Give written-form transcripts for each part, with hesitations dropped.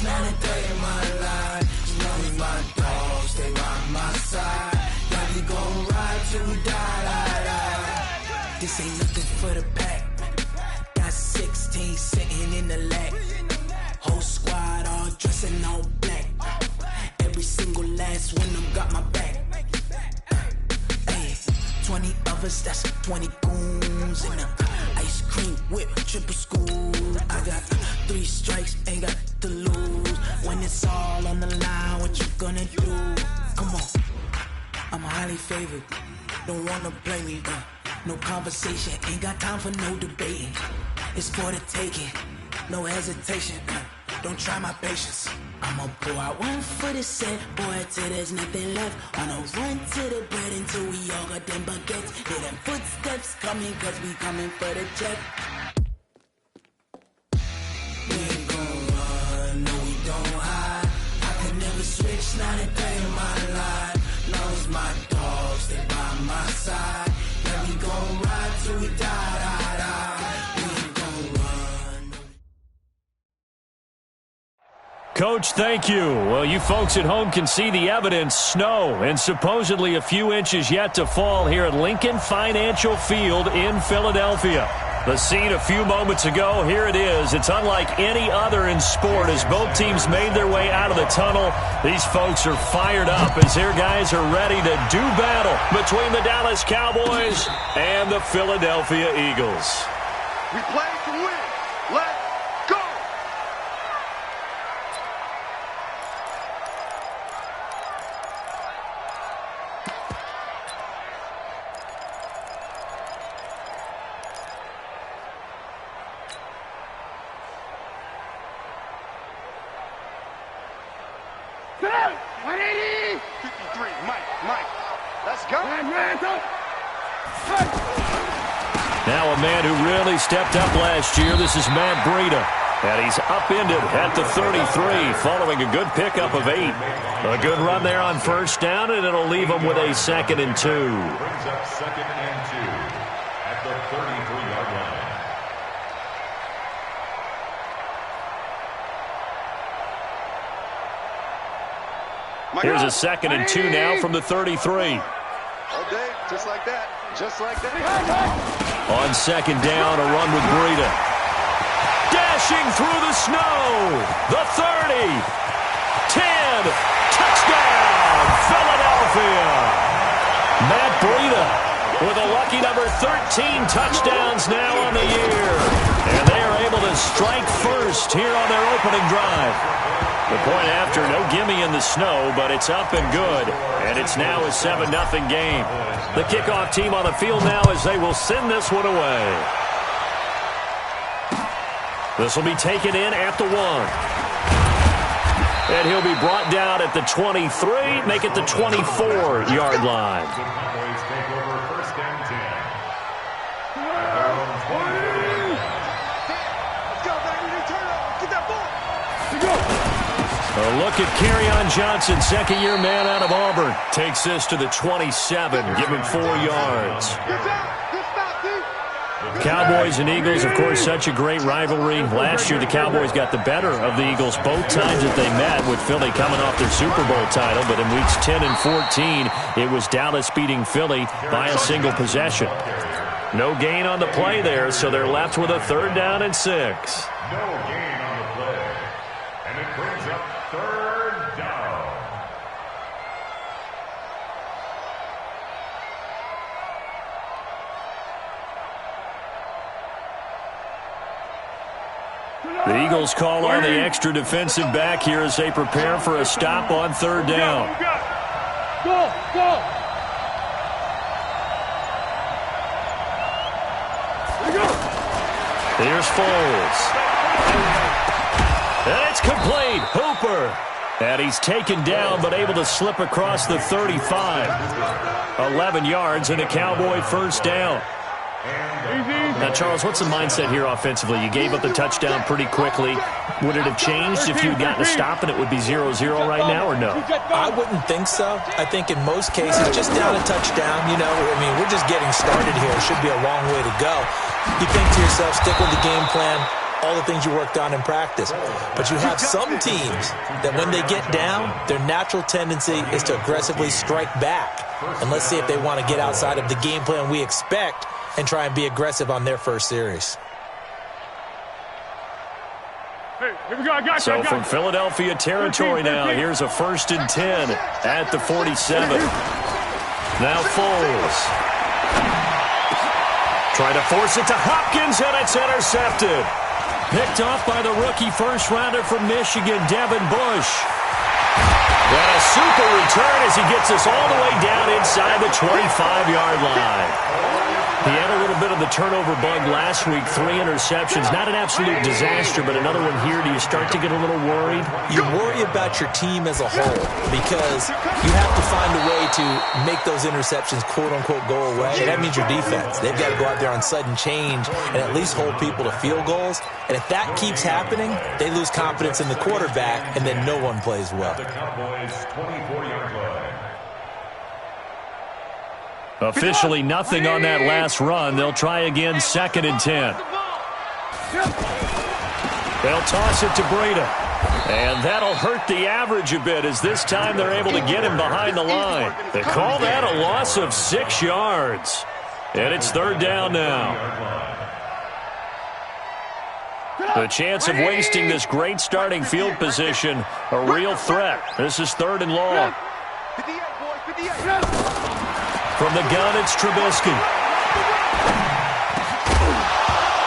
not a day in my life. As long as my dogs stay by my side, yeah, we gon' ride till we die. This ain't nothing for the pack. Got 16 sitting in the lap. Whole squad all dressing all black. Every single last one of them got my back. 20 of us, that's 20 goons in the ice cream whip, triple school. I got 3 strikes, ain't got to lose. When it's all on the line, what you gonna do? Come on, I'm highly favored. Don't wanna play me, no conversation, ain't got time for no debating. It's for the taking, no hesitation. Don't try my patience. I'ma pour out one for the set, boy, till there's nothing left. On a run to the bread until we all got them baguettes. Hear them footsteps coming, cause we coming for the check. We ain't gon' run, no we don't hide. I could never switch, not a day in my life. Long as my dogs stay by my side, yeah, we gon' ride till we die. We ain't gon' run. Coach, thank you. Well, you folks at home can see the evidence. Snow and supposedly a few inches yet to fall here at Lincoln Financial Field in Philadelphia. The scene a few moments ago, here it is. It's unlike any other in sport as both teams made their way out of the tunnel. These folks are fired up as their guys are ready to do battle between the Dallas Cowboys and the Philadelphia Eagles. We play to win. Let's go! Get out! 180! 53, Mike. Let's go! Now a man who really stepped up last year. This is Matt Breida. And he's upended at the 33 following a good pickup of 8. A good run there on first down, and it'll leave him with a 2nd and 2. Brings up 2nd and 2 at the 33-yard line. Here's a 2nd and 2 now from the 33. All day, just like that. Just like that. On 2nd down, a run with Breida. Dashing through the snow. The 30. 10. Touchdown, Philadelphia. Matt Breida with a lucky number 13 touchdowns now on the year. And they are able to strike first here on their opening drive. The point after, no gimme in the snow, but it's up and good. And it's now a 7-0 game. The kickoff team on the field now as they will send this one away. This will be taken in at the 1. And he'll be brought down at the 23, make it the 24-yard line. The Cowboys take over 1st and 10. Let's go, baby. Turn up. Get that ball. A look at Kerryon Johnson, second-year man out of Auburn. Takes this to the 27, give him 4 yards. Good job. Good stop, dude. Cowboys and Eagles, of course, such a great rivalry. Last year, the Cowboys got the better of the Eagles both times that they met, with Philly coming off their Super Bowl title. But in weeks 10 and 14, it was Dallas beating Philly by a single possession. No gain on the play there, so they're left with a 3rd down and 6. No gain on the play. And it brings up 3rd down. The Eagles call on the extra defensive back here as they prepare for a stop on 3rd down. Go, go. Here's Foles. And it's complete. Hooper. And he's taken down but able to slip across the 35. 11 yards and a Cowboy 1st down. Now, Charles, what's the mindset here offensively? You gave up the touchdown pretty quickly. Would it have changed if you had gotten a stop and it would be 0-0 right now, or no? I wouldn't think so. I think in most cases, just down a touchdown, you know, I mean, we're just getting started here. It should be a long way to go. You think to yourself, stick with the game plan, all the things you worked on in practice. But you have some teams that when they get down, their natural tendency is to aggressively strike back. And let's see if they want to get outside of the game plan we expect and try and be aggressive on their first series. So from Philadelphia territory now, here's a 1st and 10 at the 47. Now Foles. Trying to force it to Hopkins, and it's intercepted. Picked off by the rookie first-rounder from Michigan, Devin Bush. And a super return as he gets us all the way down inside the 25-yard line. He had a little bit of the turnover bug last week, 3 interceptions. Not an absolute disaster, but another one here. Do you start to get a little worried? You worry about your team as a whole because you have to find a way to make those interceptions, quote-unquote, go away. And that means your defense. They've got to go out there on sudden change and at least hold people to field goals. And if that keeps happening, they lose confidence in the quarterback, and then no one plays well. The Cowboys' 24-yard line. Officially nothing on that last run. They'll try again, 2nd and 10. They'll toss it to Breida. And that'll hurt the average a bit as this time they're able to get him behind the line. They call that a loss of 6 yards. And it's 3rd down now. The chance of wasting this great starting field position, a real threat. This is 3rd and long. From the gun, it's Trubisky.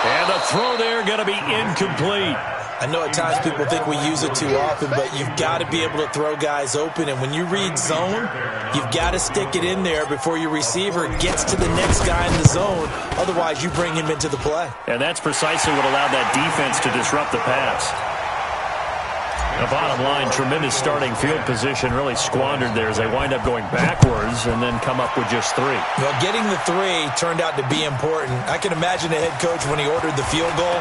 And the throw there going to be incomplete. I know at times people think we use it too often, but you've got to be able to throw guys open. And when you read zone, you've got to stick it in there before your receiver gets to the next guy in the zone. Otherwise, you bring him into the play. And that's precisely what allowed that defense to disrupt the pass. The bottom line, tremendous starting field position, really squandered there as they wind up going backwards and then come up with just 3. Well, getting the 3 turned out to be important. I can imagine the head coach when he ordered the field goal.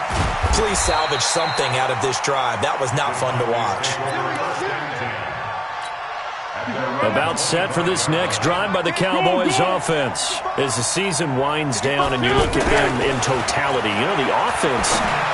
Please salvage something out of this drive. That was not fun to watch. About set for this next drive by the Cowboys offense. As the season winds down and you look at them in totality, you know, the offense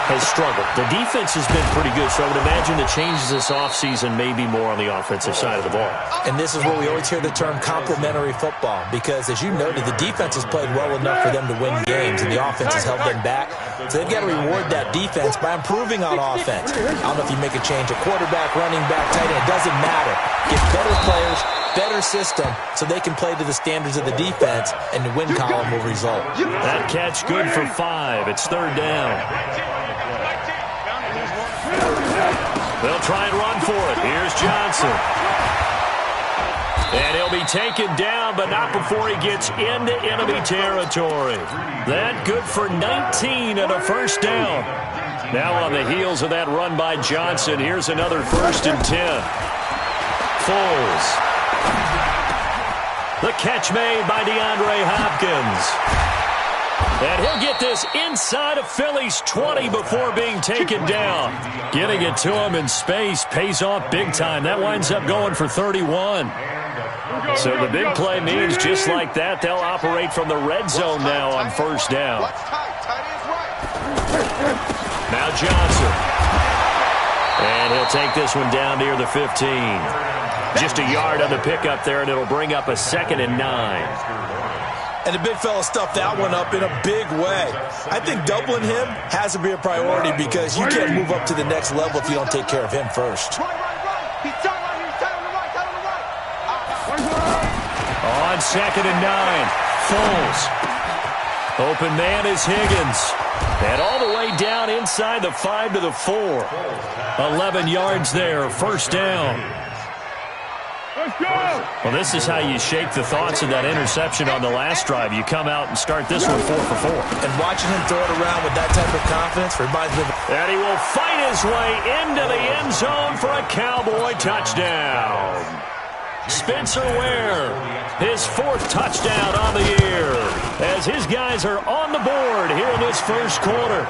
has struggled. The defense has been pretty good, so I would imagine the changes this offseason may be more on the offensive side of the ball. And this is where we always hear the term complementary football because, as you noted, the defense has played well enough for them to win games, and the offense has held them back. So they've got to reward that defense by improving on offense. I don't know if you make a change, a quarterback, running back, tight end, it doesn't matter. Get better players, better system, so they can play to the standards of the defense, and the win column will result. That catch good for 5. It's 3rd down. They'll try and run for it. Here's Johnson. And he'll be taken down, but not before he gets into enemy territory. That good for 19 and a 1st down. Now on the heels of that run by Johnson, here's another 1st and 10. Foles. The catch made by DeAndre Hopkins. And he'll get this inside of Philly's 20 before being taken down. Getting it to him in space pays off big time. That winds up going for 31. So the big play means just like that, they'll operate from the red zone now on 1st down. Now Johnson. And he'll take this one down near the 15. Just a yard on the pickup there, and it'll bring up a 2nd and 9. And the big fella stuffed that one up in a big way. I think doubling him has to be a priority because you can't move up to the next level if you don't take care of him first. On 2nd and 9, Foles. Open man is Higgins. And all the way down inside the 5 to the 4. 11 yards there, 1st down. Well, this is how you shake the thoughts of that interception on the last drive. You come out and start this one 4 for 4. And watching him throw it around with that type of confidence reminds me of... And he will fight his way into the end zone for a Cowboy touchdown. Spencer Ware, his 4th touchdown on the year, as his guys are on the board here in this 1st quarter.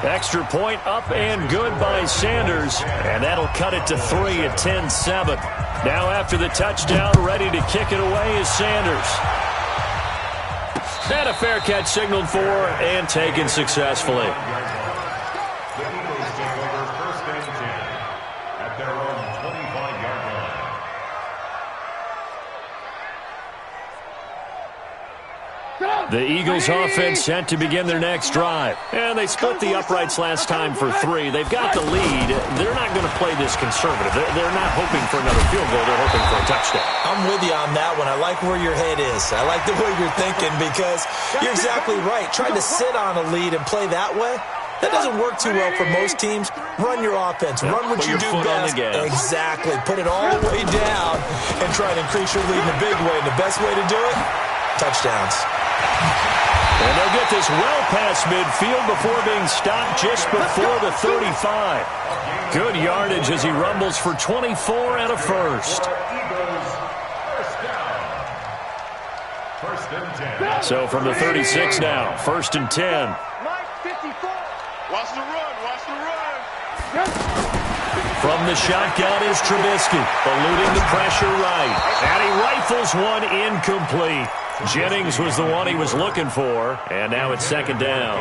Extra point up and good by Sanders, and that'll cut it to 3 at 10-7. Now after the touchdown, ready to kick it away is Sanders. And a fair catch signaled for and taken successfully. their own 25-yard line. The Eagles offense set to begin their next drive. And they split the uprights last time for 3. They've got the lead. They're not going to play this conservative. They're not hoping for another field goal. They're hoping for a touchdown. I'm with you on that one. I like where your head is. I like the way you're thinking because you're exactly right. Trying to sit on a lead and play that way, that doesn't work too well for most teams. Run your offense. Run what you do best. Exactly. Put it all the way down and try and increase your lead in a big way. And the best way to do it, touchdowns. And they'll get this well past midfield before being stopped just before the 35. Good yardage as he rumbles for 24 and a first. So from the 36 now, 1st and 10. Watch the run, watch the run. From the shotgun is Trubisky, eluding the pressure right. And he rifles one incomplete. Jennings was the one he was looking for, and now it's 2nd down.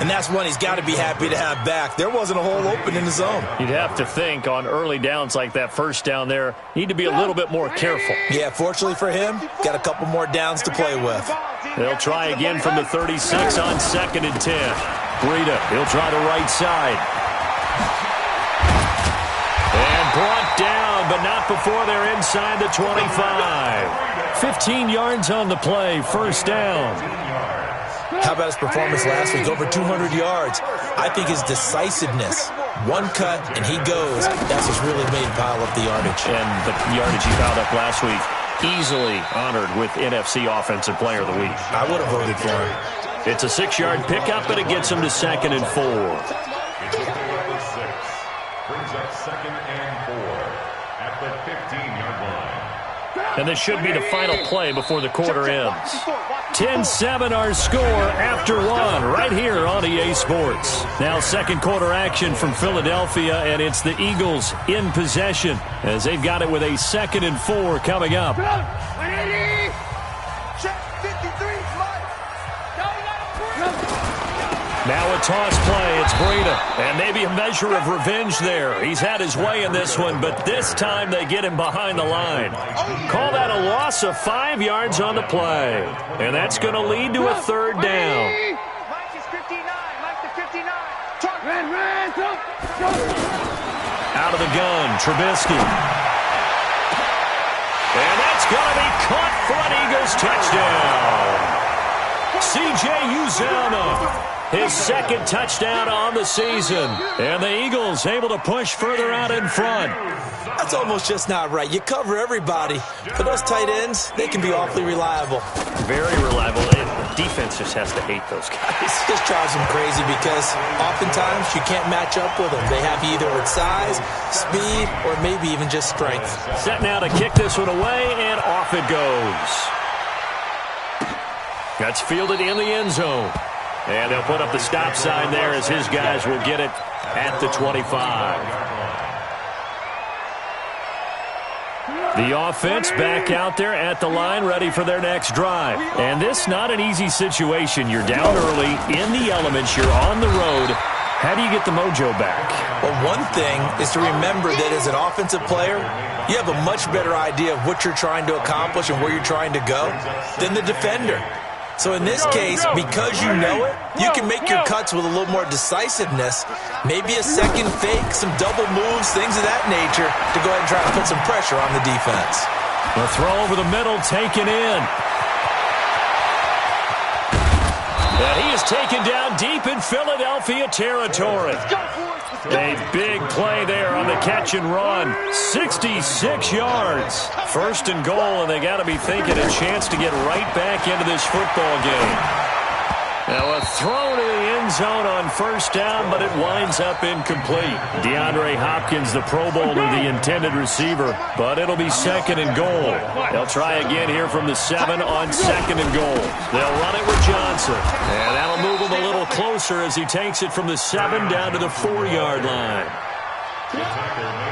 And that's one he's got to be happy to have back. There wasn't a hole open in the zone. You'd have to think on early downs like that first down there, need to be a little bit more careful. Yeah, fortunately for him, got a couple more downs to play with. They'll try again from the 36 on 2nd and 10. Breida, he'll try the right side. And brought down, but not before they're inside the 25. 15 yards on the play, 1st down. How about his performance last week? Over 200 yards. I think his decisiveness, one cut and he goes, that's what's really made him pile up the yardage. And the yardage he piled up last week, easily honored with NFC Offensive Player of the Week. I would have voted for him. It's a 6-yard pickup, and it gets him to 2nd and 4. It's a 6. Brings up 2nd and 4 at the 15-yard line. And this should be the final play before the quarter ends. 10-7 our score after 1 right here on EA Sports. Now 2nd quarter action from Philadelphia, and it's the Eagles in possession as they've got it with a 2nd and 4 coming up. Now a toss play. It's Breida. And maybe a measure of revenge there. He's had his way in this one, but this time they get him behind the line. Call that a loss of 5 yards on the play. And that's going to lead to a 3rd down. Out of the gun, Trubisky. And that's going to be caught for an Eagles touchdown. C.J. Uzomah. His 2nd touchdown on the season. And the Eagles able to push further out in front. That's almost just not right. You cover everybody. But those tight ends, they can be awfully reliable. Very reliable. And the defense just has to hate those guys. This drives them crazy because oftentimes you can't match up with them. They have you either with size, speed, or maybe even just strength. Set now to kick this one away, and off it goes. That's fielded in the end zone. And they'll put up the stop sign there as his guys will get it at the 25. The offense back out there at the line, ready for their next drive. And this not an easy situation. You're down early, in the elements, you're on the road. How do you get the mojo back? Well, one thing is to remember that as an offensive player, you have a much better idea of what you're trying to accomplish and where you're trying to go than the defender. So in this case, because you know it, you can make your cuts with a little more decisiveness, maybe a second fake, some double moves, things of that nature, to go ahead and try to put some pressure on the defense. The throw over the middle taken in. And he is taken down deep in Philadelphia territory. A big play there on the catch and run. 66 yards. 1st and goal, and they got to be thinking a chance to get right back into this football game. Now a throw to the end zone on 1st down, but it winds up incomplete. DeAndre Hopkins, the Pro Bowler, the intended receiver, but it'll be 2nd and goal. They'll try again here from the 7 on 2nd and goal. They'll run it with Johnson, and that'll move him a little closer as he takes it from the 7 down to the 4-yard line.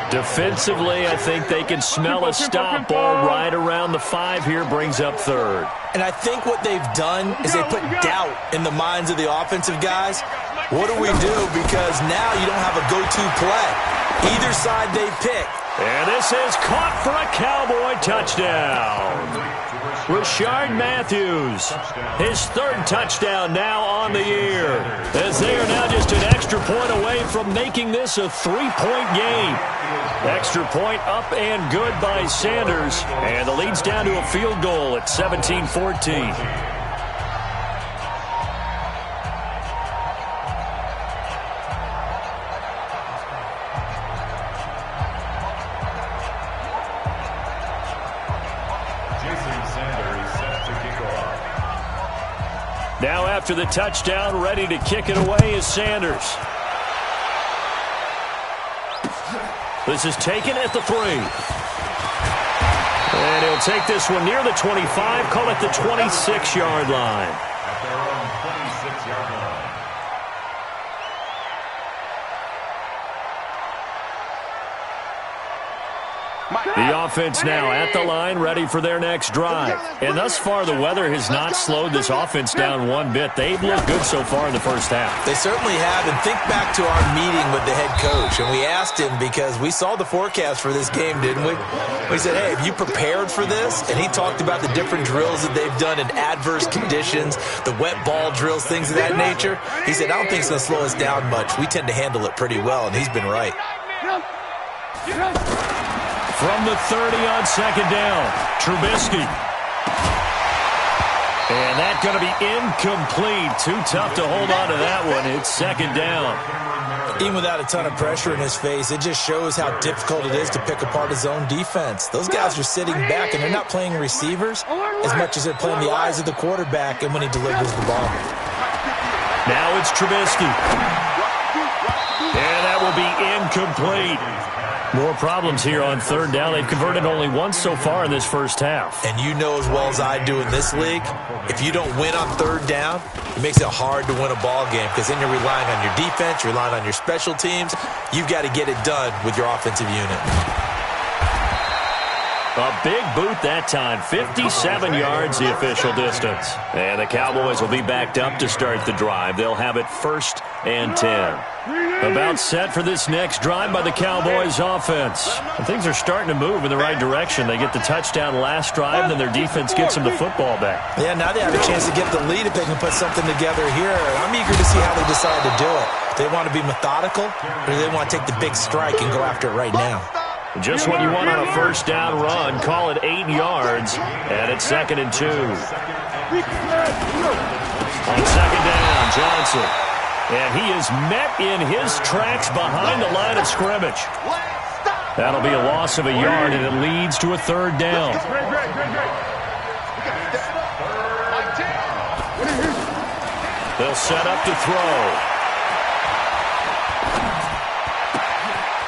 Defensively, I think they can smell a stop ball right around the 5 here, brings up 3rd. And I think what they've done is they put doubt in the minds of the offensive guys. What do we do? Because now you don't have a go-to play. Either side they pick. And this is caught for a Cowboy touchdown. Rashard Matthews, his third touchdown now on the year, as they are now just an extra point away from making this a 3-point game. Extra point up and good by Sanders, and the lead's down to a field goal at 17-14. Now after the touchdown, ready to kick it away is Sanders. This is taken at the 3. And he'll take this one near the 25, call it the 26-yard line. At their own 26-yard line. The offense now at the line, ready for their next drive. And thus far, the weather has not slowed this offense down one bit. They've looked good so far in the first half. They certainly have. And think back to our meeting with the head coach. And we asked him, because we saw the forecast for this game, didn't we? We said, hey, have you prepared for this? And he talked about the different drills that they've done in adverse conditions, the wet ball drills, things of that nature. He said, I don't think it's going to slow us down much. We tend to handle it pretty well, and he's been right. From the 30 on second down, Trubisky. And that's going to be incomplete. Too tough to hold on to that one. It's second down. Even without a ton of pressure in his face, it just shows how difficult it is to pick apart his own defense. Those guys are sitting back, and they're not playing receivers as much as they're playing the eyes of the quarterback and when he delivers the ball. Now it's Trubisky. And that will be incomplete. More problems here on third down. They've converted only once so far in this first half. And you know as well as I do in this league, if you don't win on third down, it makes it hard to win a ball game, because then you're relying on your defense, you're relying on your special teams. You've got to get it done with your offensive unit. A big boot that time, 57 yards the official distance. And the Cowboys will be backed up to start the drive. They'll have it 1st and 10. About set for this next drive by the Cowboys offense. And things are starting to move in the right direction. They get the touchdown last drive, then their defense gets them the football back. Yeah, now they have a chance to get the lead if they can put something together here. I'm eager to see how they decide to do it. Do they want to be methodical, or do they want to take the big strike and go after it right now? Just what you want on a first down run. Call it 8 yards, and it's 2nd and 2. On second down, Johnson. And he is met in his tracks behind the line of scrimmage. That'll be a loss of a yard, and it leads to a 3rd down. They'll set up to throw.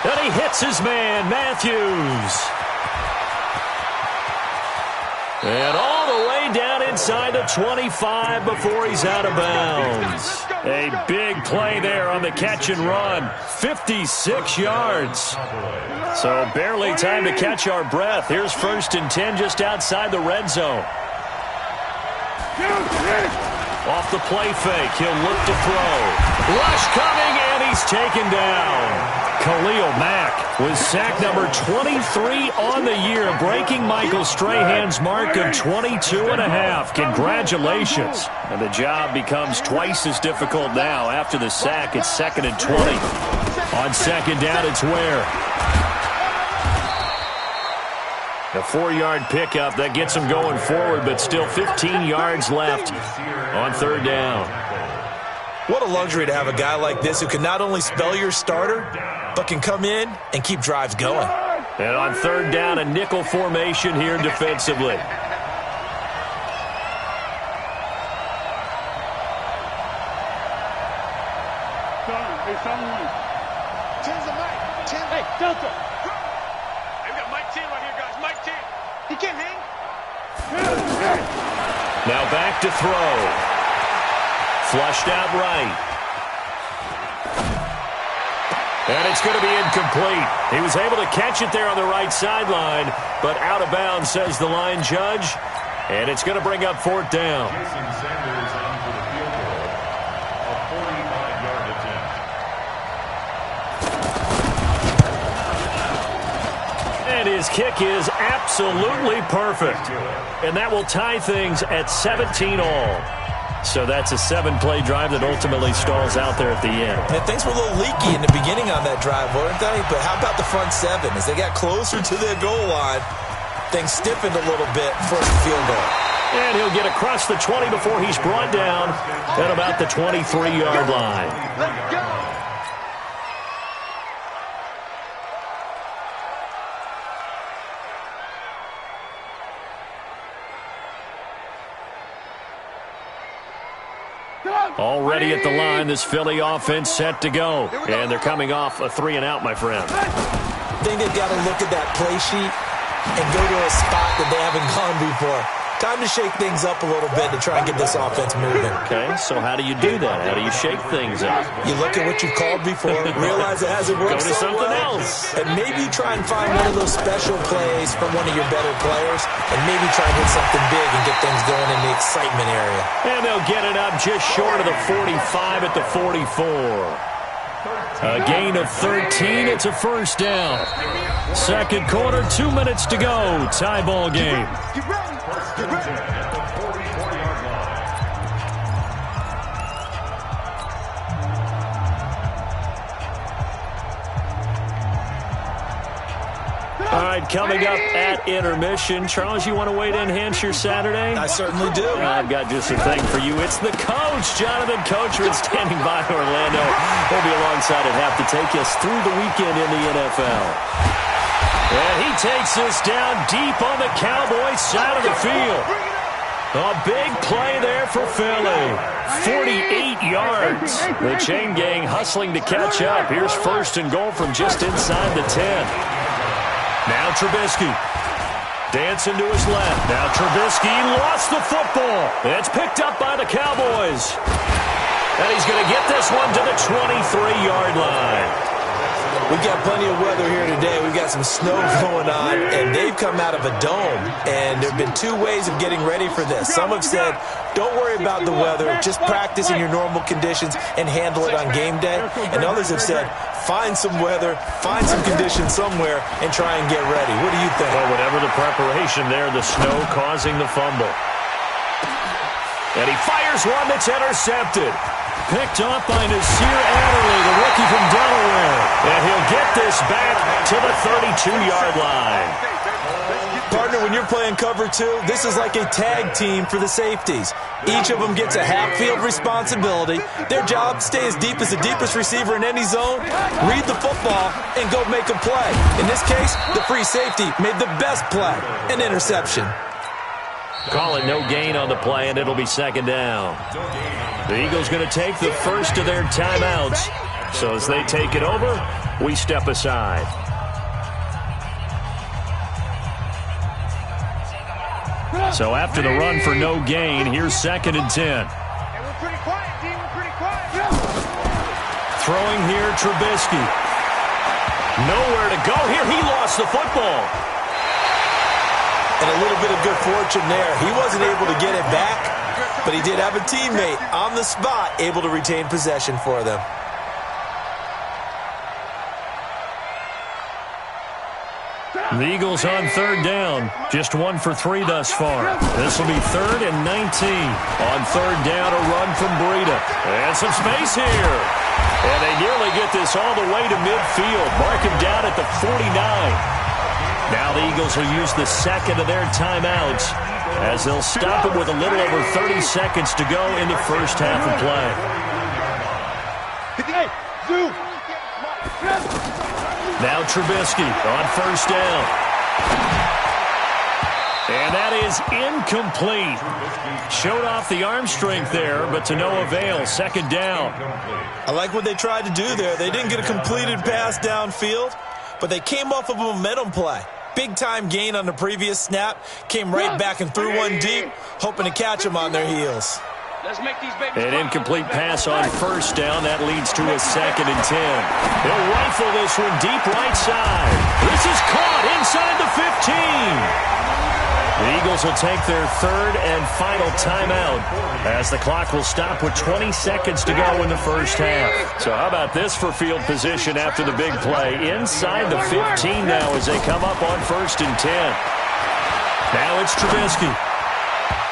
And he hits his man, Matthews. And all the way down inside the 25 before he's out of bounds. A big play there on the catch and run. 56 yards. So barely time to catch our breath. Here's 1st and 10 just outside the red zone. Off the play fake, he'll look to throw. Rush coming, and he's taken down. Khalil Mack was sack number 23 on the year, breaking Michael Strahan's mark of 22.5. Congratulations. And the job becomes twice as difficult now. After the sack, it's 2nd and 20. On second down, it's Ware. A 4-yard pickup that gets him going forward, but still 15 yards left on 3rd down. What a luxury to have a guy like this who can not only spell your starter, but can come in and keep drives going. And on 3rd down, a nickel formation here defensively. Hey, Delta. We got Mike 10 right here, guys. Mike 10. He can't hang. Now back to throw. Flushed out right. And it's going to be incomplete. He was able to catch it there on the right sideline, but out of bounds, says the line judge. And it's going to bring up 4th down. Jason Sanders on for the field goal. A 45-yard attempt. And his kick is absolutely perfect. And that will tie things at 17 all. So that's a 7-play drive that ultimately stalls out there at the end. And things were a little leaky in the beginning on that drive, weren't they? But how about the front seven? As they got closer to their goal line, things stiffened a little bit for the field goal. And he'll get across the 20 before he's brought down at about the 23-yard line. Let's go. Already at the line, this Philly offense set to go. And they're coming off a 3-and-out, my friend. I think they've got to look at that play sheet and go to a spot that they haven't gone before. Time to shake things up a little bit to try and get this offense moving. Okay, so how do you do that? How do you shake things up? You look at what you've called before, realize it hasn't worked Go to something else. and maybe try and find one of those special plays from one of your better players, and maybe try and hit something big and get things going in the excitement area. And they'll get it up just short of the 45 at the 44. A gain of 13. It's a first down. Second quarter, 2 minutes to go. Tie ball game. Get ready. Get ready. At the 44-yard line. All right, coming up at intermission. Charles, you want to wait to enhance your Saturday? I certainly do. I've got just a thing for you. It's the coach, Jonathan Coachman, standing by Orlando. He'll be alongside at half to take us through the weekend in the NFL. And he takes us down deep on the Cowboys side of the field. A big play there for Philly. 48 yards. The chain gang hustling to catch up. Here's first and goal from just inside the 10. Now Trubisky. Dancing to his left. Now Trubisky lost the football. It's picked up by the Cowboys. And he's going to get this one to the 23-yard line. We've got plenty of weather here today. We've got some snow going on, and they've come out of a dome. And there have been two ways of getting ready for this. Some have said, don't worry about the weather. Just practice in your normal conditions and handle it on game day. And others have said, find some weather, find some conditions somewhere, and try and get ready. What do you think? Well, whatever the preparation there, the snow causing the fumble. And he fires one that's intercepted. Picked off by Nasir Adderley, the rookie from Delaware. And he'll get this back to the 32-yard line. Partner, when you're playing cover two, this is like a tag team for the safeties. Each of them gets a half-field responsibility. Their job, stay as deep as the deepest receiver in any zone, read the football, and go make a play. In this case, the free safety made the best play, an interception. Call it no gain on the play, and it'll be second down. The Eagles going to take the first of their timeouts. So as they take it over, we step aside. So after the run for no gain, here's second and 10. And we're pretty quiet, D. We're pretty quiet. Throwing here, Trubisky. Nowhere to go here. He lost the football. And a little bit of good fortune there. He wasn't able to get it back, but he did have a teammate on the spot able to retain possession for them. The Eagles on third down. Just 1 for 3 thus far. This will be 3rd and 19. On third down, a run from Breida. And some space here. And they nearly get this all the way to midfield. Mark him down at the 49. Now the Eagles will use the second of their timeouts as they'll stop it with a little over 30 seconds to go in the first half of play. Now Trubisky on first down. And that is incomplete. Showed off the arm strength there, but to no avail. Second down. I like what they tried to do there. They didn't get a completed pass downfield, but they came off of a momentum play. Big-time gain on the previous snap. Came right back and threw one deep, hoping to catch them on their heels. An incomplete pass on first down. That leads to a second and 10. He'll rifle this one deep right side. This is caught inside the 15. The Eagles Eagles will take their third and final timeout as the clock will stop with 20 seconds to go in the first half. So how about this for field position after the big play? Inside the 15 now as they come up on 1st and 10. Now it's Trubisky.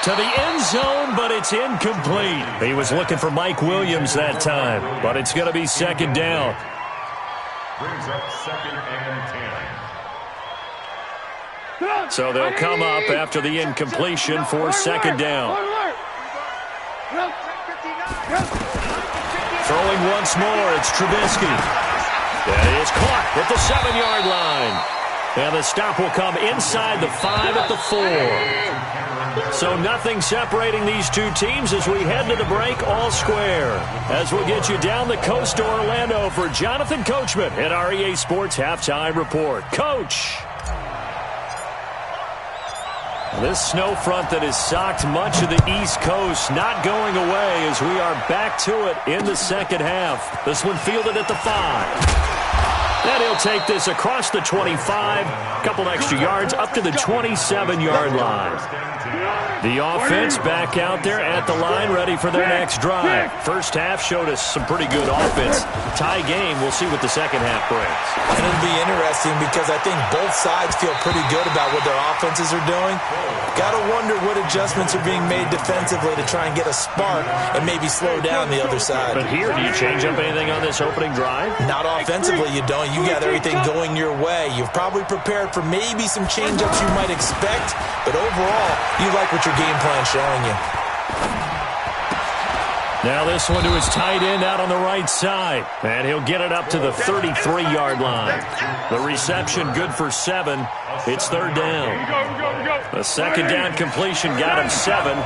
To the end zone, but it's incomplete. He was looking for Mike Williams that time, but it's going to be 2nd down. Brings up 2nd and 10. So they'll come up after the incompletion for 2nd down. Throwing once more, it's Trubisky. That is caught at the 7-yard line. And the stop will come inside the 5 at the 4. So nothing separating these two teams as we head to the break all square. As we'll get you down the coast to Orlando for Jonathan Coachman at our EA Sports Halftime Report. Coach! This snow front that has socked much of the East Coast not going away as we are back to it in the second half. This one fielded at the 5. And he'll take this across the 25, a couple extra yards up to the 27-yard line. The offense back out there at the line ready for their next drive. First half showed us some pretty good offense. Tie game, we'll see what the second half brings. And it'll be interesting because I think both sides feel pretty good about what their offenses are doing. Got to wonder what adjustments are being made defensively to try and get a spark and maybe slow down the other side. But here, do you change up anything on this opening drive? Not offensively, you don't. You got everything going your way. You've probably prepared for maybe some change-ups you might expect, but overall, you like what your game plan's showing you. Now this one to his tight end out on the right side. And he'll get it up to the 33-yard line. The reception good for 7. It's 3rd down. The 2nd down completion got him 7.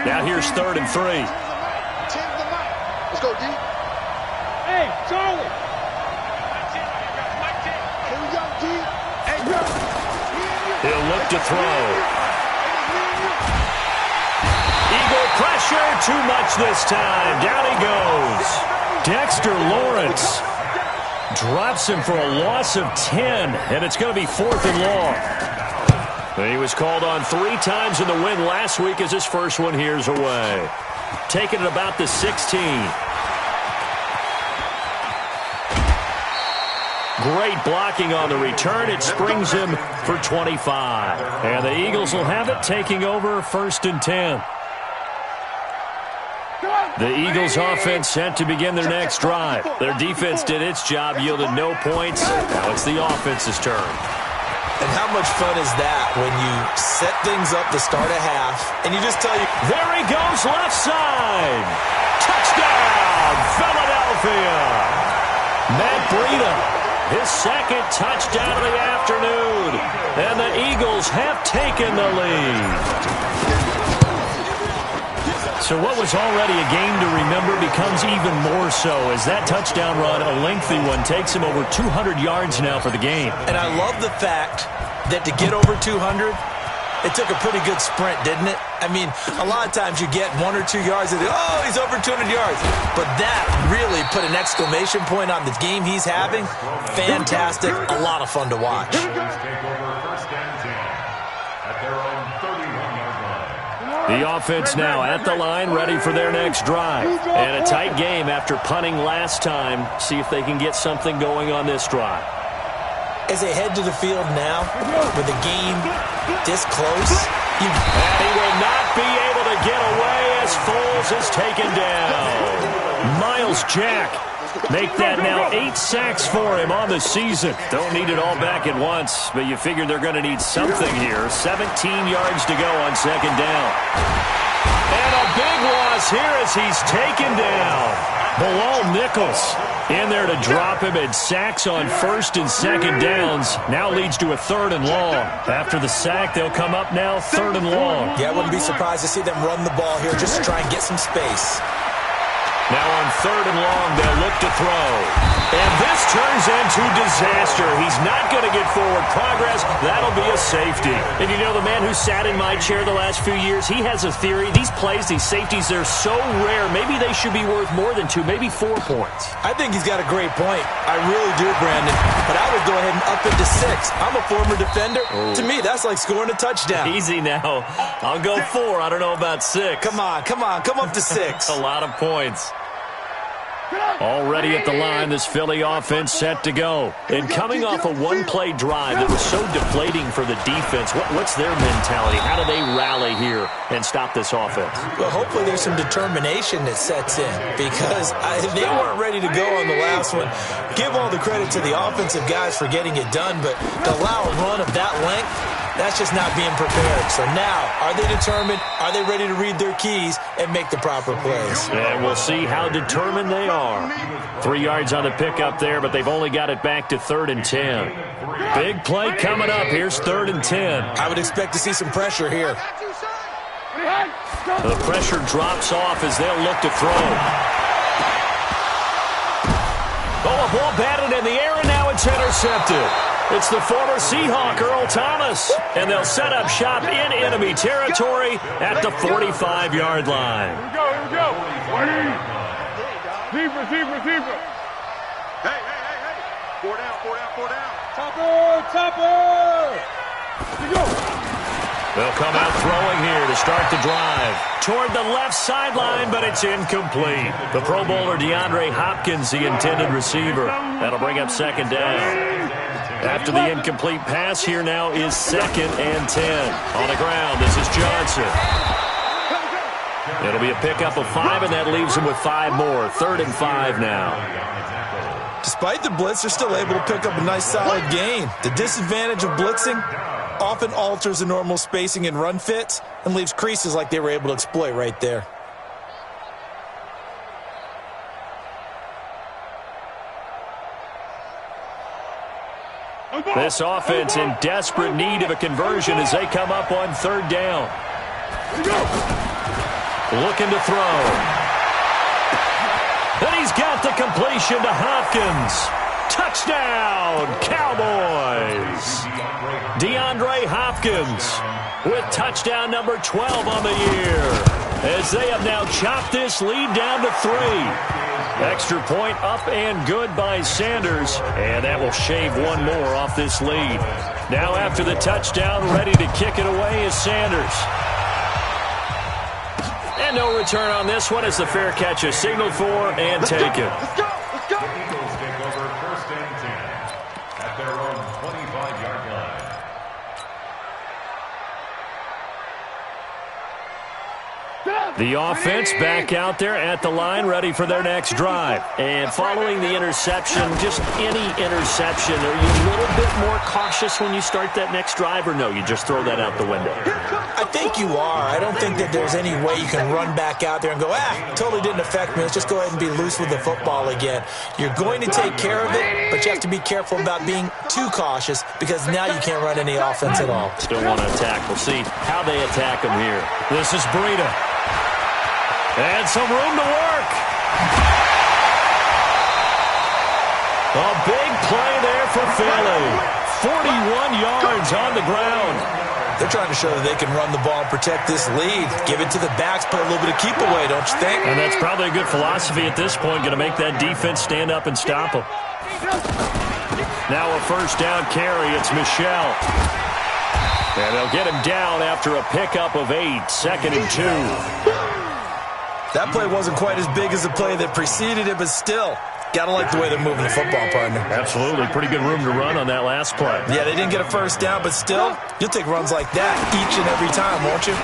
Now here's 3rd and 3. Let's go, D. Hey, Charlie. Here we go, D. Hey, he'll look to throw. Eagle pressure, too much this time. Down he goes. Dexter Lawrence drops him for a loss of 10, and it's going to be 4th and long. He was called on 3 times in the win last week as his first one here's away. Taking it about the 16. Great blocking on the return. It springs him for 25. And the Eagles will have it, taking over 1st and 10. The Eagles offense set to begin their next drive. Their defense did its job, yielded no points. Now it's the offense's turn. And how much fun is that when you set things up to start a half and you just tell you, there he goes, left side. Touchdown, Philadelphia. Matt Breida, his 2nd touchdown of the afternoon. And the Eagles have taken the lead. So what was already a game to remember becomes even more so as that touchdown run, a lengthy one, takes him over 200 yards now for the game. And I love the fact that to get over 200, it took a pretty good sprint, didn't it? I mean, a lot of times you get 1 or 2 yards and, oh, he's over 200 yards. But that really put an exclamation point on the game he's having. Fantastic. A lot of fun to watch. The offense now at the line, ready for their next drive. And a tight game after punting last time. See if they can get something going on this drive. As they head to the field now, with the game this close. And he will not be able to get away as Foles is taken down. Miles Jack make that now 8 sacks for him on the season. Don't need it all back at once, but you figure they're going to need something here. 17 yards to go on 2nd down. And a big loss here as he's taken down. Bilal Nichols in there to drop him, and sacks on 1st and 2nd downs. Now leads to a 3rd and long. After the sack, they'll come up now 3rd and long. Yeah, I wouldn't be surprised to see them run the ball here just to try and get some space. Now on 3rd and long, they'll look to throw. And this turns into disaster. He's not going to get forward progress. That'll be a safety. And you know, the man who sat in my chair the last few years, he has a theory. These plays, these safeties, they're so rare. Maybe they should be worth more than 2, maybe 4 points. I think he's got a great point. I really do, Brandon. But I would go ahead and up it to 6. I'm a former defender. Oh. To me, that's like scoring a touchdown. Easy now. I'll go 4. I don't know about 6. Come on. Come up to 6. A lot of points. Already at the line, this Philly offense set to go. And coming off a one-play drive that was so deflating for the defense, what's their mentality? How do they rally here and stop this offense? Well, hopefully there's some determination that sets in because they weren't ready to go on the last one. Give all the credit to the offensive guys for getting it done, but to allow a run of that length, that's just not being prepared. So now, are they determined? Are they ready to read their keys and make the proper plays? And we'll see how determined they are. 3 yards on the pickup there, but they've only got it back to 3rd and 10. Big play coming up. Here's 3rd and 10. I would expect to see some pressure here. The pressure drops off as they'll look to throw. Oh, a ball batted in the air, and now it's intercepted. It's the former Seahawk, Earl Thomas, and they'll set up shop in enemy territory at the 45-yard line. Here we go. Receiver. Hey. 4 down. Topper. Here we go. They'll come out throwing here to start the drive. Toward the left sideline, but it's incomplete. The Pro Bowler DeAndre Hopkins, the intended receiver. That'll bring up 2nd down. After the incomplete pass, here now is 2nd and 10. On the ground, this is Johnson. It'll be a pickup of 5, and that leaves him with 5 more. 3rd and 5 now. Despite the blitz, they're still able to pick up a nice solid gain. The disadvantage of blitzing often alters the normal spacing and run fits and leaves creases like they were able to exploit right there. This offense in desperate need of a conversion as they come up on 3rd down. Looking to throw. And he's got the completion to Hopkins. Touchdown, Cowboys. DeAndre Hopkins with touchdown number 12 on the year as they have now chopped this lead down to 3. Extra point up and good by Sanders, and that will shave 1 more off this lead. Now after the touchdown, ready to kick it away is Sanders. And no return on this one as the fair catch is signaled for and taken. Let's go. Eagles take over 1st and 10 at their own 25-yard line. The offense back out there at the line, ready for their next drive. And following the interception, just any interception, are you a little bit more cautious when you start that next drive, or no, you just throw that out the window? I think you are. I don't think that there's any way you can run back out there and go, totally didn't affect me. Let's just go ahead and be loose with the football again. You're going to take care of it, but you have to be careful about being too cautious because now you can't run any offense at all. Still want to attack. We'll see how they attack them here. This is Breida. And some room to work. A big play there for Philly. 41 yards on the ground. They're trying to show that they can run the ball and protect this lead. Give it to the backs, put a little bit of keep away, don't you think? And that's probably a good philosophy at this point, going to make that defense stand up and stop them. Now a 1st down carry. It's Michel. And they'll get him down after a pickup of 8. 2nd and 2. That play wasn't quite as big as the play that preceded it, but still, gotta like the way they're moving the football, partner. Absolutely. Pretty good room to run on that last play. Yeah, they didn't get a 1st down, but still, you'll take runs like that each and every time, won't you?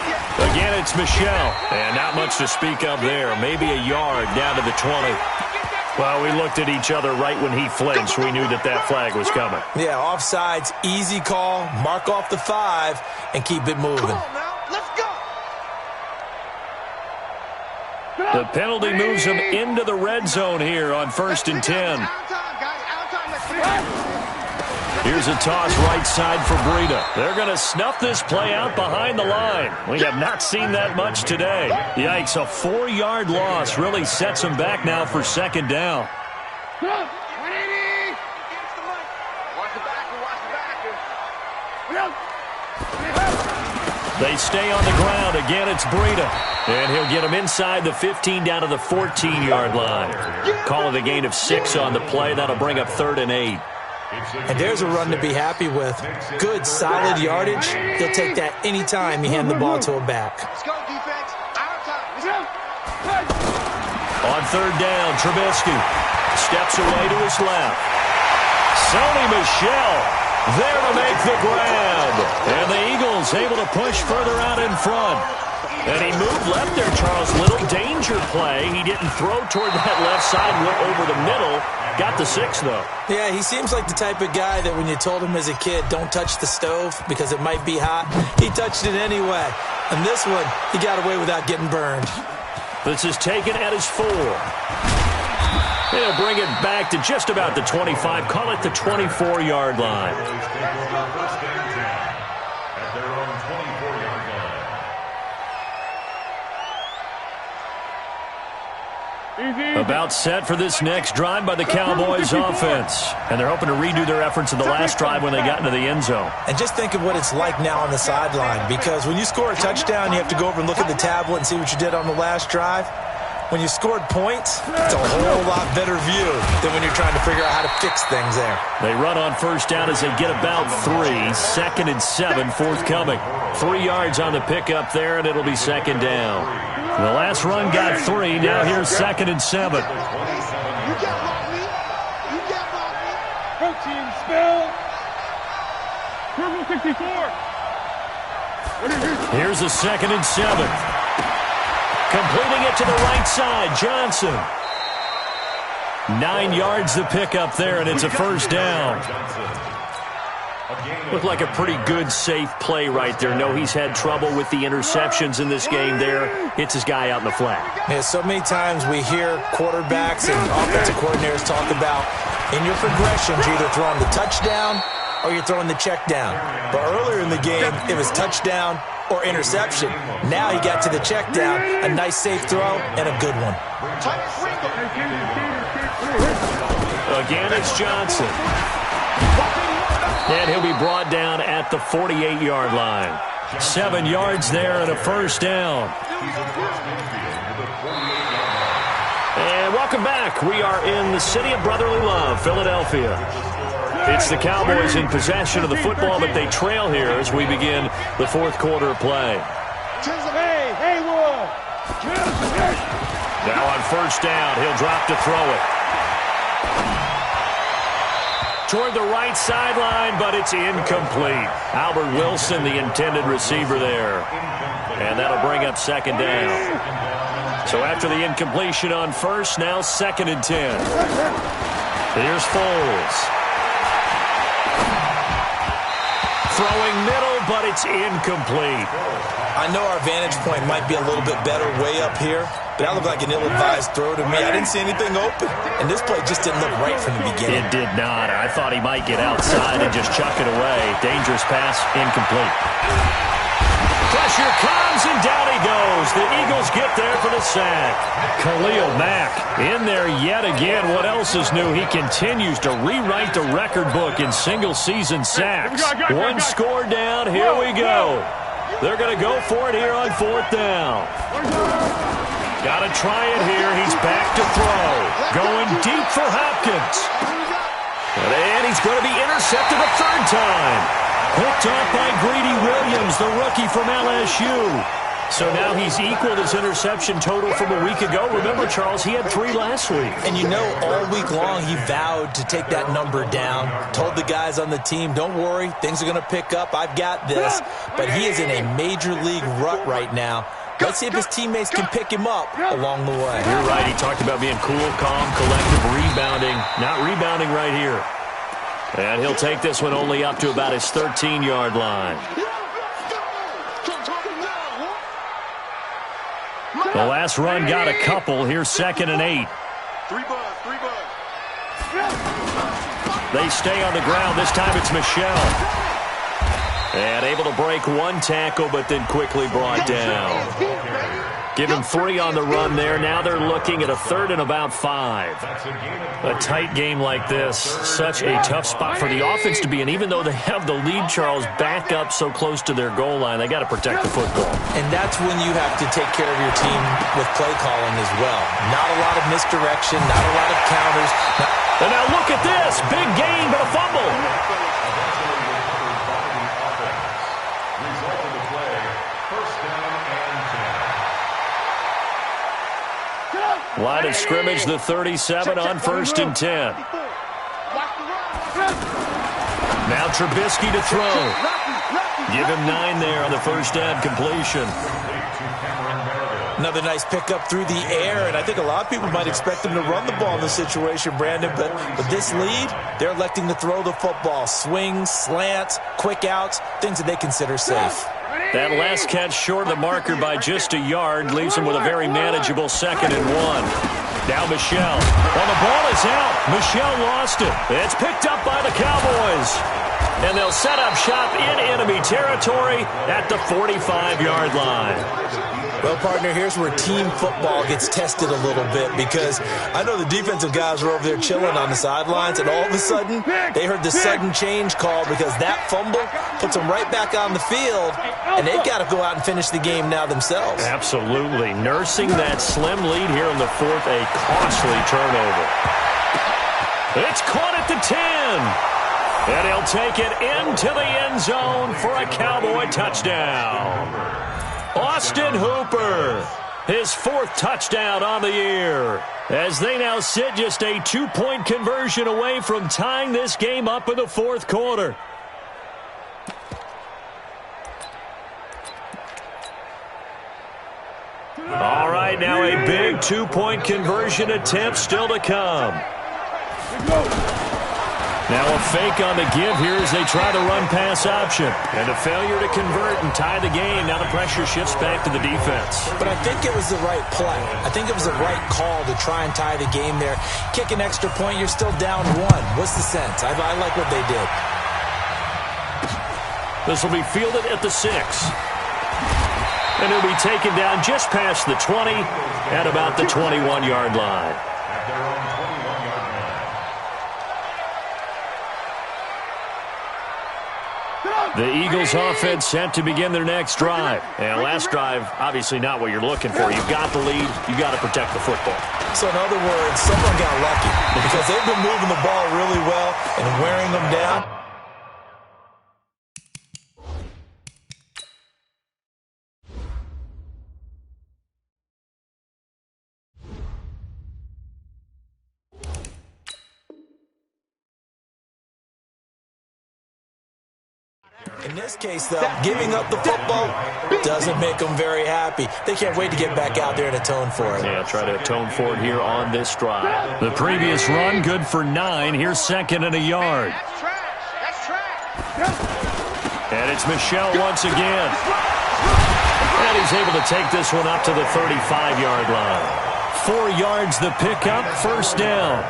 Again, it's Michel. And not much to speak of there. Maybe a yard down to the 20. Well, we looked at each other right when he flinched. We knew that that flag was coming. Yeah, offsides, easy call, mark off the 5, and keep it moving. The penalty moves him into the red zone here on 1st and 10. Here's a toss right side for Breida. They're going to snuff this play out behind the line. We have not seen that much today. Yikes, a 4-yard loss really sets them back now for second down. They stay on the ground. Again, it's Breida. And he'll get him inside the 15 down to the 14-yard line. Call it a gain of 6 on the play. That'll bring up 3rd and 8. And there's a run to be happy with. Good, solid yardage. He'll take that anytime you hand the ball to him back. Let's go, defense. Our time. Let's go. On 3rd down, Trubisky steps away to his left. Sony Michel there to make the grab. And the Eagles able to push further out in front. And he moved left there, Charles. Little danger play. He didn't throw toward that left side, went over the middle. Got the 6, though. Yeah, he seems like the type of guy that when you told him as a kid, don't touch the stove because it might be hot, he touched it anyway. And this one, he got away without getting burned. This is taken at his 4. He'll bring it back to just about the 25. Call it the 24-yard line. At their own 24-yard line. About set for this next drive by the Cowboys offense. And they're hoping to redo their efforts in the last drive when they got into the end zone. And just think of what it's like now on the sideline, because when you score a touchdown, you have to go over and look at the tablet and see what you did on the last drive. When you scored points, it's a whole lot better view than when you're trying to figure out how to fix things there. They run on 1st down as they get about 3. 2nd and 7 forthcoming. 3 yards on the pickup there, and it'll be 2nd down. The last run got 3. Now here's 2nd and 7. You can't block me. You can't block me. Protein spill. Purple 64. Here's a 2nd and 7. Completing it to the right side, Johnson. 9 yards the pickup there, and it's a 1st down. Looked like a pretty good, safe play right there. No, he's had trouble with the interceptions in this game there. Hits his guy out in the flat. Yeah, so many times we hear quarterbacks and offensive coordinators talk about in your progressions, you're either throwing the touchdown or you're throwing the check down. But earlier in the game, it was touchdown or interception. Now he got to the check down, a nice safe throw, and a good one. Again, it's Johnson. And he'll be brought down at the 48-yard line. 7 yards there and a 1st down. And welcome back. We are in the city of brotherly love, Philadelphia. It's the Cowboys in possession of the football, but they trail here as we begin the 4th quarter of play. Now on 1st down, he'll drop to throw it. Toward the right sideline, but it's incomplete. Albert Wilson, the intended receiver there. And that'll bring up 2nd down. So after the incompletion on 1st, now 2nd and 10. Here's Foles. Throwing middle, but it's incomplete. I know our vantage point might be a little bit better way up here, but that looked like an ill-advised throw to me. I didn't see anything open, and this play just didn't look right from the beginning. It did not. I thought he might get outside and just chuck it away. Dangerous pass, incomplete. Pressure comes, and down he goes. The Eagles get there for the sack. Khalil Mack in there yet again. What else is new? He continues to rewrite the record book in single-season sacks. 1 score down. Here we go. They're going to go for it here on 4th down. Got to try it here. He's back to throw. Going deep for Hopkins. And he's going to be intercepted a 3rd time. Hooked off by Greedy Williams, the rookie from LSU. So now he's equaled his interception total from a week ago. Remember, Charles, he had 3 last week. And you know, all week long he vowed to take that number down. Told the guys on the team, don't worry, things are going to pick up. I've got this. But he is in a major league rut right now. Let's see if his teammates can pick him up along the way. You're right. He talked about being cool, calm, collective, rebounding. Not rebounding right here. And he'll take this one only up to about his 13-yard line. The last run got a couple. Here's 2nd and 8. 3 bucks. They stay on the ground. This time it's Michel. And able to break one tackle, but then quickly brought down. Give him 3 on the run there. Now they're looking at a 3rd and about 5. A tight game like this, such a tough spot for the offense to be in. Even though they have the lead, Charles, back up so close to their goal line, they got to protect the football. And that's when you have to take care of your team with play calling as well. Not a lot of misdirection, not a lot of counters. And now look at this. Big gain, but a fumble. Line of scrimmage, the 37 on 1st and 10. Now Trubisky to throw. Give him 9 there on the first down completion. Another nice pickup through the air, and I think a lot of people might expect him to run the ball in this situation, Brandon, but with this lead, they're electing to throw the football. Swings, slants, quick outs, things that they consider safe. That last catch short of the marker by just a yard leaves him with a very manageable 2nd and 1. Now Michel. Well, the ball is out. Michel lost it. It's picked up by the Cowboys. And they'll set up shop in enemy territory at the 45-yard line. Well, partner, here's where team football gets tested a little bit, because I know the defensive guys were over there chilling on the sidelines, and all of a sudden, they heard the sudden change call because that fumble puts them right back on the field, and they've got to go out and finish the game now themselves. Absolutely. Nursing that slim lead here in the 4th, a costly turnover. It's caught at the 10. And he'll take it into the end zone for a Cowboy touchdown. Austin Hooper, his 4th touchdown on the year, as they now sit just a 2-point conversion away from tying this game up in the 4th quarter. All right, now a big 2-point conversion attempt still to come. Now a fake on the give here as they try the run-pass option. And a failure to convert and tie the game. Now the pressure shifts back to the defense. But I think it was the right play. I think it was the right call to try and tie the game there. Kick an extra point, you're still down 1. What's the sense? I like what they did. This will be fielded at the 6. And it'll be taken down just past the 20 at about the 21-yard line. The Eagles offense set to begin their next drive. And last drive, obviously not what you're looking for. You've got the lead. You've got to protect the football. So in other words, someone got lucky because they've been moving the ball really well and wearing them down. In this case, though, giving up the football doesn't make them very happy. They can't wait to get back out there and atone for it. Yeah, try to atone for it here on this drive. The previous run, good for 9. Here's 2nd and a yard. That's trash. That's trash. And it's Michel once again. And he's able to take this one up to the 35-yard line. 4 yards the pickup, 1st down.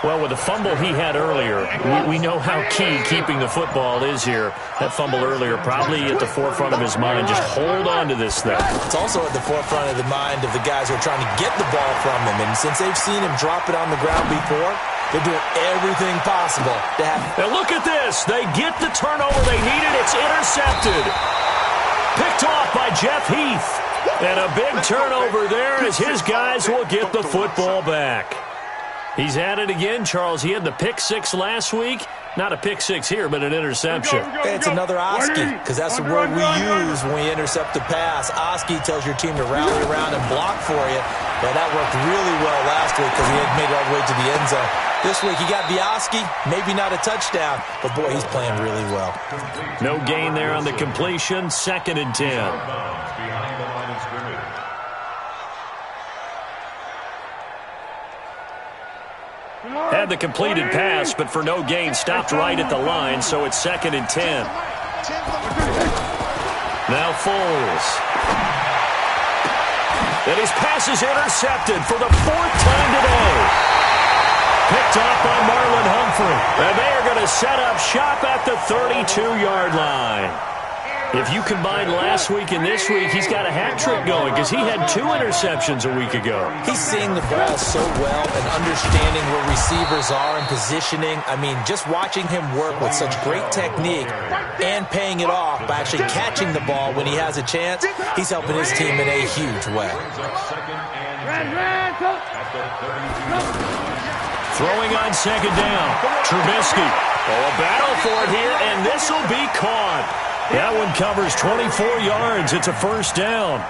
Well, with the fumble he had earlier, we know how key keeping the football is here. That fumble earlier probably at the forefront of his mind. Just hold on to this thing. It's also at the forefront of the mind of the guys who are trying to get the ball from him. And since they've seen him drop it on the ground before, they're doing everything possible to have. Now look at this. They get the turnover they needed. It's intercepted. Picked off by Jeff Heath. And a big turnover there as his guys will get the football back. He's at it again, Charles. He had the pick 6 last week. Not a pick 6 here, but an interception. It's another Oski, because that's the word we use when we intercept a pass. Oski tells your team to rally around and block for you. Well, that worked really well last week because he had made it all the way to the end zone. This week he got the Oski, maybe not a touchdown, but boy, he's playing really well. No gain there on the completion, 2nd and 10. Behind the line of scrimmage. Had the completed pass, but for no gain, stopped right at the line, so it's 2nd and 10. Now Foles. And his pass is intercepted for the 4th time today. Picked off by Marlon Humphrey. And they are going to set up shop at the 32-yard line. If you combine last week and this week, he's got a hat trick going because he had 2 interceptions a week ago. He's seeing the ball so well and understanding where receivers are and positioning. I mean, just watching him work with such great technique and paying it off by actually catching the ball when he has a chance, he's helping his team in a huge way. Throwing on second down. Trubisky. Oh, a battle for it here, and this will be caught. That one covers 24 yards. It's a first down.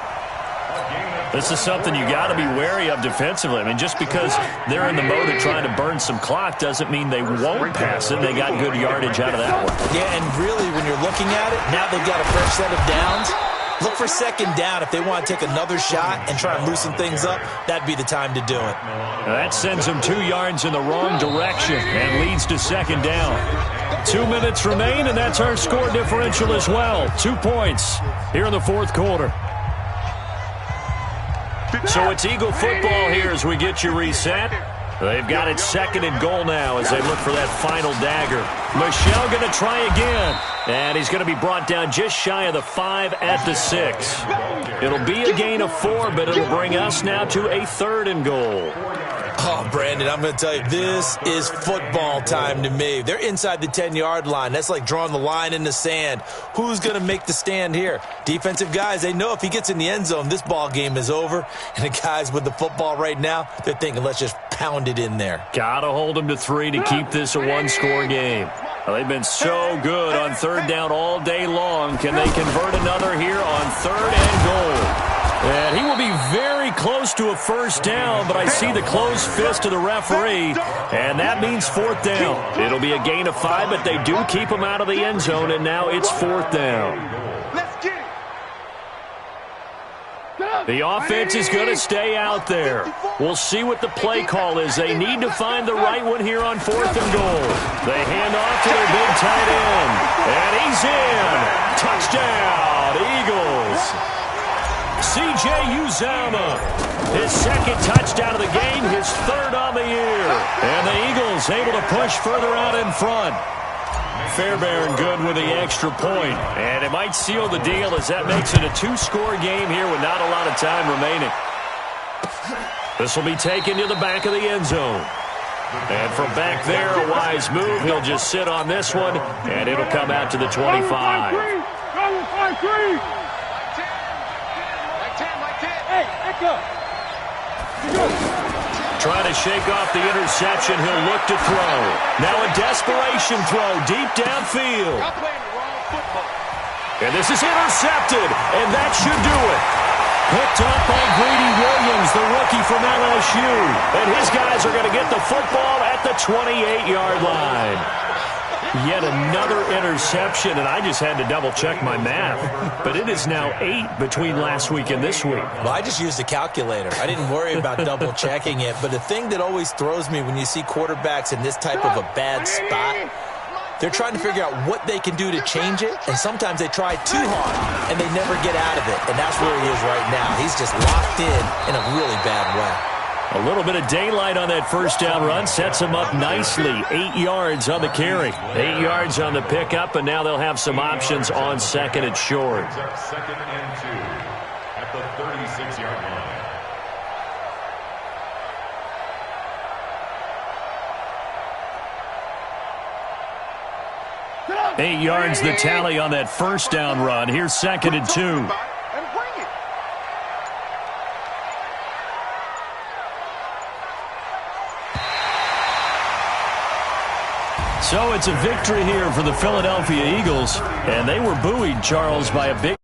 This is something you got to be wary of defensively. I mean, just because they're in the mode of trying to burn some clock doesn't mean they won't pass it. They got good yardage out of that one. Yeah, and really, when you're looking at it, now they've got a fresh set of downs. Look for second down. If they want to take another shot and try and loosen things up, that'd be the time to do it. Now that sends them 2 yards in the wrong direction and leads to second down. 2 minutes remain, and that's our score differential as well. 2 points here in the fourth quarter. So it's Eagle football here as we get you reset. They've got it second and goal now as they look for that final dagger. Michel going to try again. And he's going to be brought down just shy of the 5 at the 6. It'll be a gain of 4, but it'll bring us now to a 3rd and goal. Oh, Brandon, I'm going to tell you, this is football time to me. They're inside the 10-yard line. That's like drawing the line in the sand. Who's going to make the stand here? Defensive guys, they know if he gets in the end zone, this ball game is over. And the guys with the football right now, they're thinking, let's just pound it in there. Got to hold them to 3 to keep this a one-score game. Well, they've been so good on 3rd down all day long. Can they convert another here on 3rd and goal? And he will be very close to a first down, but I see the closed fist of the referee, and that means 4th down. It'll be a gain of 5, but they do keep him out of the end zone, and now it's 4th down. The offense is going to stay out there. We'll see what the play call is. They need to find the right one here on 4th and goal. They hand off to their big tight end, and he's in. Touchdown, Eagles. C.J. Uzomah, his 2nd touchdown of the game, his 3rd on the year. And the Eagles able to push further out in front. Fairbairn good with the extra point. And it might seal the deal as that makes it a 2-score game here with not a lot of time remaining. This will be taken to the back of the end zone. And from back there, a wise move. He'll just sit on this one, and it'll come out to the 25. Trying to shake off the interception. He'll look to throw. Now a desperation throw deep downfield. And this is intercepted, and that should do it. Picked up by Greedy Williams, the rookie from LSU. And his guys are going to get the football at the 28-yard line. Yet another interception, and I just had to double-check my math. But it is now 8 between last week and this week. Well, I just used a calculator. I didn't worry about double-checking it. But the thing that always throws me when you see quarterbacks in this type of a bad spot, they're trying to figure out what they can do to change it, and sometimes they try too hard, and they never get out of it. And that's where he is right now. He's just locked in a really bad way. A little bit of daylight on that first down run sets him up nicely. 8 yards on the carry. 8 yards on the pickup, and now they'll have some options on 2nd and short. 2nd and 2 at the 36-yard line. 8 yards the tally on that first down run. Here's 2nd and 2. So it's a victory here for the Philadelphia Eagles, and they were buoyed, Charles, by a big